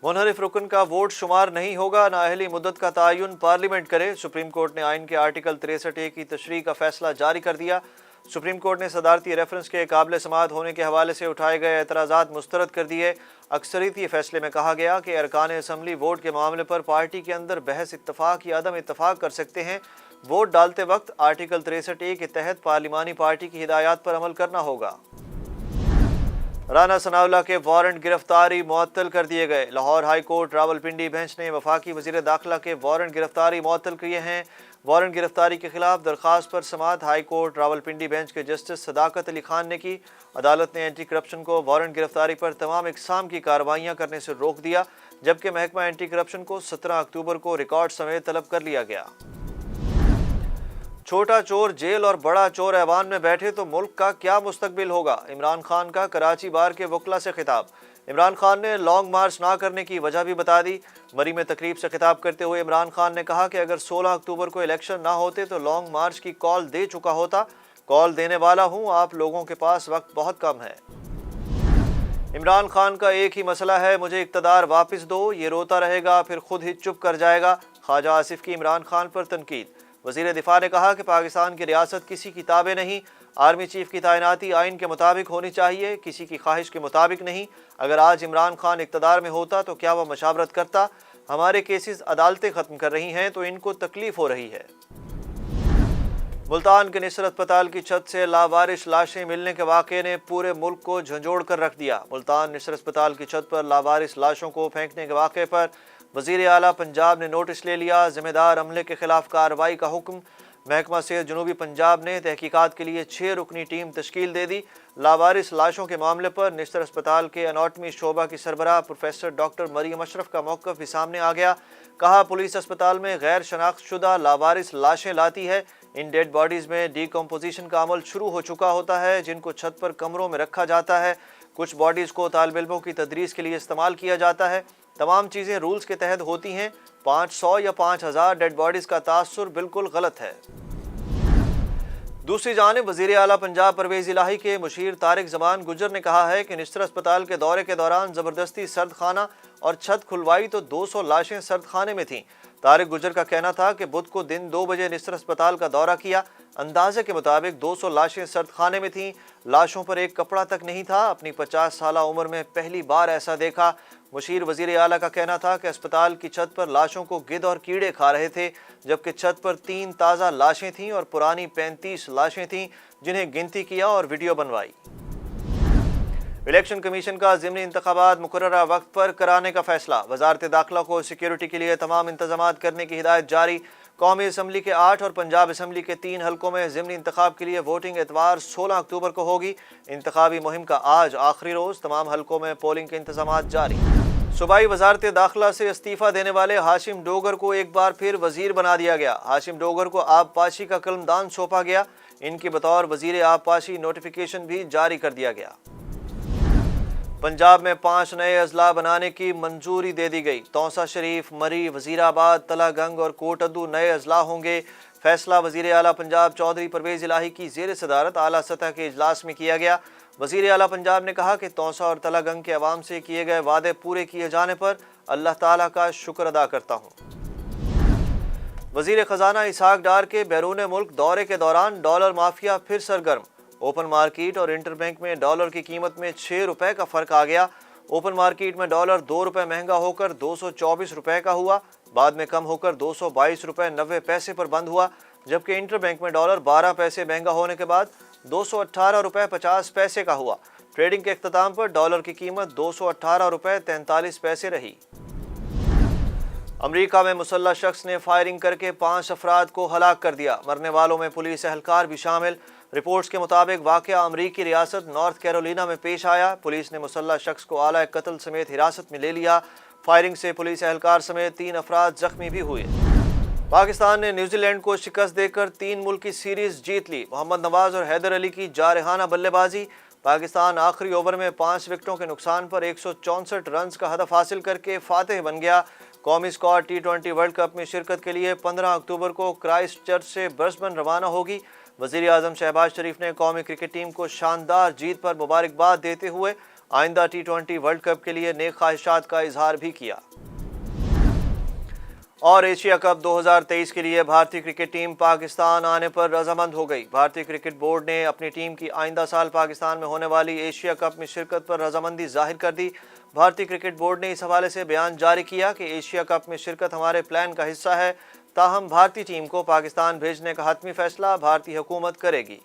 मुनहरिफ रुकन का वोट शुमार नहीं होगा, नाअहली मुद्दत का तयन पार्लियामेंट करे। सुप्रीम कोर्ट ने आइन के आर्टिकल 63A की तशरीह का फैसला जारी कर दिया। सुप्रीम कोर्ट ने सदारती रेफरेंस के काबिल समाअत होने के हवाले से उठाए गए एतराज़ात मुस्तरद कर दिए। अक्सरियती फैसले में कहा गया कि अरकान असम्बली वोट के मामले पर पार्टी के अंदर बहस इत्तफाक या अदम इत्तफाक कर सकते हैं। वोट डालते वक्त आर्टिकल 63A के तहत पार्लिमानी पार्टी की हिदायत पर अमल करना होगा। राना सनाउल्लाह के वारंट गिरफ्तारी मुअत्तल कर दिए गए। Lahore high court Rawalpindi bench ने वफाकी वज़ीर दाखिला के वारंट गिरफ्तारी मुअत्तल किए हैं। वारंट गिरफ्तारी के खिलाफ दरख्वास्त पर समाअत हाई कोर्ट रावलपिंडी बेंच के जस्टिस सदाकत अली खान ने की। अदालत ने एंटी करप्शन को वारंट गिरफ्तारी पर तमाम इकसाम की कार्रवाइयाँ करने से रोक दिया, जबकि महकमा एंटी करप्शन को 17 अक्टूबर को रिकॉर्ड समेत तलब कर लिया गया। छोटा चोर जेल और बड़ा चोर ऐवान में बैठे तो मुल्क का क्या मुस्तकबिल होगा। इमरान खान का कराची बार के वकला से खिताब। इमरान खान ने लॉन्ग मार्च ना करने की वजह भी बता दी। मरी में तकरीब से खिताब करते हुए इमरान खान ने कहा कि अगर 16 अक्टूबर को इलेक्शन ना होते तो लॉन्ग मार्च की कॉल दे चुका होता। कॉल देने वाला हूँ, आप लोगों के पास वक्त बहुत कम है। इमरान खान का एक ही मसला है, मुझे इक़्तिदार वापस दो। ये रोता रहेगा फिर खुद ही चुप कर जाएगा। ख्वाजा आसिफ की इमरान खान पर तनकीद। वज़ीर दिफा ने कहा कि पाकिस्तान की रियासत किसी की ताबे नहीं। आर्मी चीफ की तैनाती आइन के मुताबिक होनी चाहिए, किसी की ख्वाहिश के मुताबिक नहीं। अगर आज इमरान खान इक़्तिदार में होता तो क्या वह मशावरत करता। हमारे केसेस अदालतें ख़त्म कर रही हैं तो इनको तकलीफ हो रही है। मुल्तान के निसर अस्पताल की छत से लावारिस लाशें मिलने के वाक़े ने पूरे मुल्क को झंझोड़ कर रख दिया। मुल्तान निसर अस्पताल की छत पर लावारिस लाशों को फेंकने के वाक़े पर वज़ीर आला पंजाब ने नोटिस ले लिया। ज़िम्मेदार अमले के खिलाफ कार्रवाई का हुक्म। महकमा सेहत जनूबी पंजाब ने तहकीकात के लिए 6 रुकनी टीम तश्कील दे दी। लावारिस लाशों के मामले पर निस्तर अस्पताल के एनाटमी शोबा की सरबराह प्रोफेसर डॉक्टर मरियम अशरफ का मौक़िफ़ भी सामने आ गया। कहा, पुलिस अस्पताल में गैर शनाख्त शुदा लावारिस लाशें लाती है। इन डेड बॉडीज़ में डिकम्पोजिशन का अमल शुरू हो चुका होता है, जिनको छत पर कमरों में रखा जाता है। कुछ बॉडीज़ को तालिब इल्मों की तदरीस के लिए इस्तेमाल किया जाता है। तमाम चीज़ें रूल्स के तहत होती हैं। 500 या 5000 डेड बॉडीज़ का तासुर बिल्कुल गलत है। दूसरी जानिब वज़ीर आला पंजाब परवेज़ इलाही के मुशीर तारिक ज़मान गुजर ने कहा है कि निस्तर अस्पताल के दौरे के दौरान ज़बरदस्ती सर्द खाना और छत खुलवाई तो 200 लाशें सर्द खाने में थीं। तारिक गुजर का कहना था कि बुध को दिन 2 बजे निस्तर अस्पताल का दौरा किया। अंदाजे के मुताबिक 200 लाशें सर्द खाने में थीं। लाशों पर एक कपड़ा तक नहीं था। अपनी 50 साला उम्र में पहली बार ऐसा देखा। मुशीर वज़ीर आला का कहना था कि अस्पताल की छत पर लाशों को गिद्ध और कीड़े खा रहे थे, जबकि छत पर 3 ताज़ा लाशें थीं और पुरानी 35 लाशें थीं, जिन्हें गिनती किया और वीडियो बनवाई। इलेक्शन कमीशन का ज़िमनी इंतखाबात मुकर्ररा वक्त पर कराने का फैसला। वज़ारत दाखिला को सिक्योरिटी के लिए तमाम इंतजामात करने की हिदायत जारी। कौमी असम्बली के 8 और पंजाब असम्बली के 3 हलकों में ज़िमनी इंतखाब के लिए वोटिंग एतवार 16 अक्टूबर को होगी। इंतखाबी मुहिम का आज आखिरी रोज़। तमाम हलकों में पोलिंग के इंतजामात जारी। सूबाई वज़ारत दाखिला से इस्तीफ़ा देने वाले हाशिम डोगर को एक बार फिर वज़ीर बना दिया गया। हाशिम डोगर को आबपाशी का कलमदान सौंपा गया। इनकी बतौर वज़ीर आबपाशी नोटिफिकेशन भी जारी कर दिया गया। पंजाब में 5 नए अजला बनाने की मंजूरी दे दी गई। तौसा शरीफ, मरी, वज़ीराबाद, तलागंग और कोटअदू नए अजला होंगे। फैसला वज़ीर आला पंजाब चौधरी परवेज़ इलाही की ज़ेर सदारत आला सतह के इजलास में किया गया। वज़ीर आला पंजाब ने कहा कि तौसा और तलागंग के अवाम से किए गए वादे पूरे किए जाने पर अल्लाह ताला का शुक्र अदा करता हूँ। वज़ीर ख़जाना इसहाक डार के बैरून मुल्क दौरे के दौरान डॉलर माफिया फिर सरगर्म। ओपन मार्केट और इंटरबैंक में डॉलर की कीमत में 6 रुपये का फ़र्क आ गया। ओपन मार्केट में डॉलर 2 रुपये महंगा होकर 224 रुपये का हुआ, बाद में कम होकर 222 रुपये 90 पैसे पर बंद हुआ, जबकि इंटरबैंक में डॉलर 12 पैसे महंगा होने के बाद 218 रुपये 50 पैसे का हुआ। ट्रेडिंग के अख्ताम पर डॉलर की कीमत 218 रुपये 43 पैसे रही। अमरीका में मुसल्लह शख्स ने फायरिंग करके 5 अफराद को हलाक कर दिया। मरने वालों में पुलिस एहलकार भी शामिल। रिपोर्ट्स के मुताबिक वाक़या अमरीकी रियासत नॉर्थ कैरोलिना में पेश आया। पुलिस ने मुसल्लह शख्स को आला कत्ल समेत हिरासत में ले लिया। फायरिंग से पुलिस एहलकार समेत 3 अफराद जख्मी भी हुए। पाकिस्तान ने न्यूजीलैंड को शिकस्त देकर 3 मुल्की सीरीज़ जीत ली। मोहम्मद नवाज और हैदर अली की जारहाना बल्लेबाजी। पाकिस्तान आखिरी ओवर में 5 विकेटों के नुकसान पर 164 रन का हदफ हासिल करके फातेह बन गया। कौमी स्क्वाड T20 वर्ल्ड कप में शिरकत के लिए 15 अक्टूबर को क्राइस्ट चर्च से ब्रिस्बेन रवाना होगी। वज़ीर आज़म शहबाज शरीफ ने कौमी क्रिकेट टीम को शानदार जीत पर मुबारकबाद देते हुए آئندہ ٹی20 ورلڈ کپ کے لیے نیک خواہشات کا اظہار بھی کیا۔ اور ایشیا کپ 2023 کے لیے بھارتی کرکٹ ٹیم پاکستان آنے پر رضامند ہو گئی۔ بھارتی کرکٹ بورڈ نے اپنی ٹیم کی آئندہ سال پاکستان میں ہونے والی ایشیا کپ میں شرکت پر رضامندی ظاہر کر دی۔ بھارتی کرکٹ بورڈ نے اس حوالے سے بیان جاری کیا کہ ایشیا کپ میں شرکت ہمارے پلان کا حصہ ہے، تاہم بھارتی ٹیم کو پاکستان بھیجنے کا حتمی فیصلہ بھارتی حکومت کرے گی۔